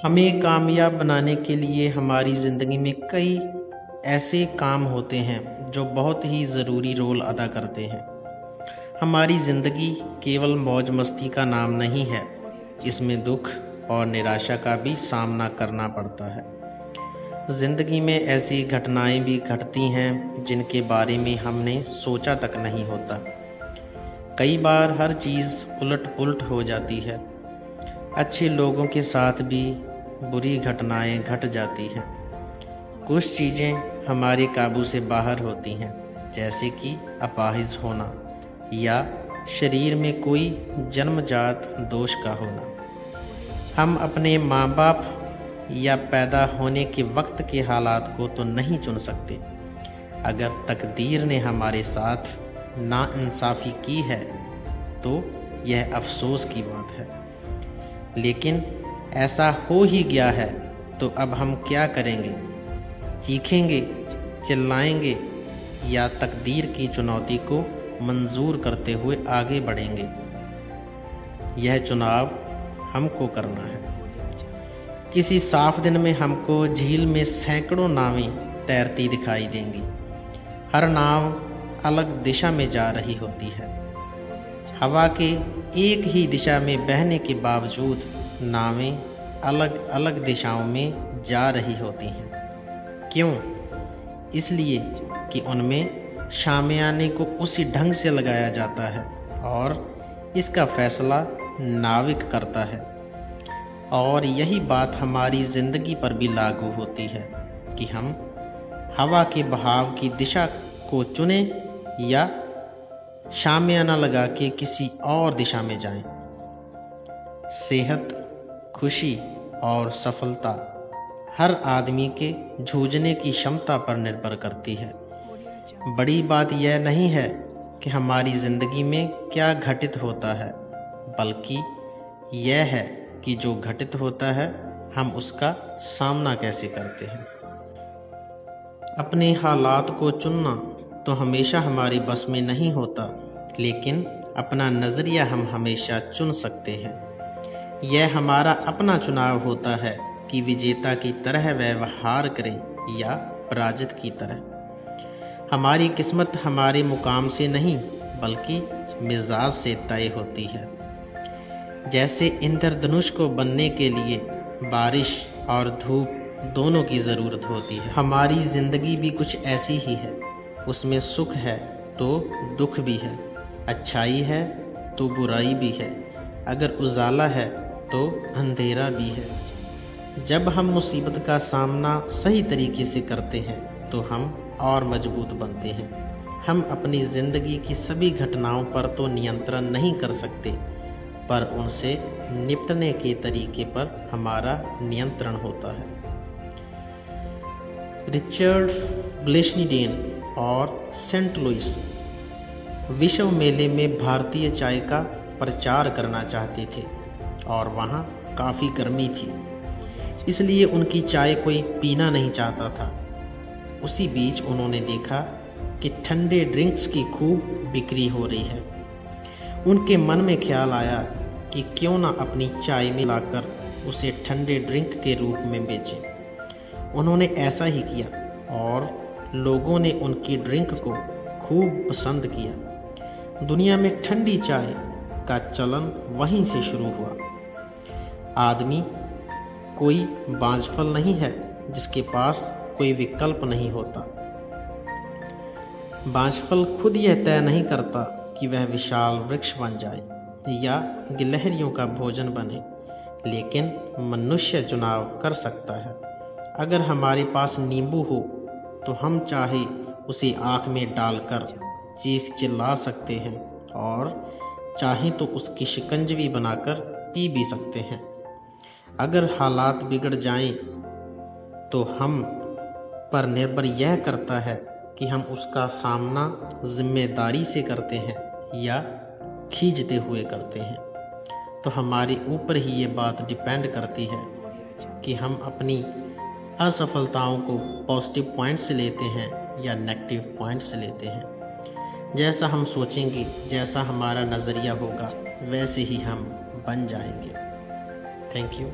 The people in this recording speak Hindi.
हमें कामयाब बनाने के लिए हमारी ज़िंदगी में कई ऐसे काम होते हैं जो बहुत ही ज़रूरी रोल अदा करते हैं। हमारी ज़िंदगी केवल मौज मस्ती का नाम नहीं है, इसमें दुख और निराशा का भी सामना करना पड़ता है। ज़िंदगी में ऐसी घटनाएं भी घटती हैं जिनके बारे में हमने सोचा तक नहीं होता। कई बार हर चीज़ उलट पुलट हो जाती है। अच्छे लोगों के साथ भी बुरी घटनाएं घट जाती हैं। कुछ चीज़ें हमारे काबू से बाहर होती हैं, जैसे कि अपाहिज होना या शरीर में कोई जन्मजात दोष का होना। हम अपने माँ बाप या पैदा होने के वक्त के हालात को तो नहीं चुन सकते। अगर तकदीर ने हमारे साथ नाइंसाफ़ी की है तो यह अफसोस की बात है, लेकिन ऐसा हो ही गया है तो अब हम क्या करेंगे? चीखेंगे, चिल्लाएंगे या तकदीर की चुनौती को मंजूर करते हुए आगे बढ़ेंगे? यह चुनाव हमको करना है। किसी साफ दिन में हमको झील में सैकड़ों नावें तैरती दिखाई देंगी। हर नाव अलग दिशा में जा रही होती है। हवा के एक ही दिशा में बहने के बावजूद नावें अलग अलग दिशाओं में जा रही होती हैं। क्यों? इसलिए कि उनमें शामियाने को उसी ढंग से लगाया जाता है और इसका फैसला नाविक करता है। और यही बात हमारी ज़िंदगी पर भी लागू होती है कि हम हवा के बहाव की दिशा को चुनें या शामियाना लगा के किसी और दिशा में जाएं। सेहत, खुशी और सफलता हर आदमी के जूझने की क्षमता पर निर्भर करती है। बड़ी बात यह नहीं है कि हमारी ज़िंदगी में क्या घटित होता है, बल्कि यह है कि जो घटित होता है हम उसका सामना कैसे करते हैं। अपने हालात को चुनना तो हमेशा हमारे बस में नहीं होता, लेकिन अपना नज़रिया हम हमेशा चुन सकते हैं। यह हमारा अपना चुनाव होता है कि विजेता की तरह व्यवहार करें या पराजित की तरह। हमारी किस्मत हमारे मुकाम से नहीं बल्कि मिजाज से तय होती है। जैसे इंद्रधनुष को बनने के लिए बारिश और धूप दोनों की ज़रूरत होती है, हमारी ज़िंदगी भी कुछ ऐसी ही है। उसमें सुख है तो दुख भी है, अच्छाई है तो बुराई भी है, अगर उजाला है तो अंधेरा भी है। जब हम मुसीबत का सामना सही तरीके से करते हैं तो हम और मजबूत बनते हैं। हम अपनी ज़िंदगी की सभी घटनाओं पर तो नियंत्रण नहीं कर सकते, पर उनसे निपटने के तरीके पर हमारा नियंत्रण होता है। रिचर्ड ब्लेशनीडेन और सेंट लुइस विश्व मेले में भारतीय चाय का प्रचार करना चाहते थे और वहाँ काफ़ी गर्मी थी, इसलिए उनकी चाय कोई पीना नहीं चाहता था। उसी बीच उन्होंने देखा कि ठंडे ड्रिंक्स की खूब बिक्री हो रही है। उनके मन में ख्याल आया कि क्यों ना अपनी चाय में लाकर उसे ठंडे ड्रिंक के रूप में बेचें। उन्होंने ऐसा ही किया और लोगों ने उनकी ड्रिंक को खूब पसंद किया। दुनिया में ठंडी चाय का चलन वहीं से शुरू हुआ। आदमी कोई बांझफल नहीं है जिसके पास कोई विकल्प नहीं होता। बांझफल खुद यह तय नहीं करता कि वह विशाल वृक्ष बन जाए या गिलहरियों का भोजन बने, लेकिन मनुष्य चुनाव कर सकता है। अगर हमारे पास नींबू हो तो हम चाहे उसे आँख में डालकर चीख चिल्ला सकते हैं और चाहे तो उसकी शिकंजवी बनाकर पी भी सकते हैं। अगर हालात बिगड़ जाएं तो हम पर निर्भर यह करता है कि हम उसका सामना जिम्मेदारी से करते हैं या खींचते हुए करते हैं। तो हमारे ऊपर ही ये बात डिपेंड करती है कि हम अपनी असफलताओं को पॉजिटिव पॉइंट से लेते हैं या नेगेटिव पॉइंट से लेते हैं। जैसा हम सोचेंगे, जैसा हमारा नज़रिया होगा, वैसे ही हम बन जाएंगे। Thank you.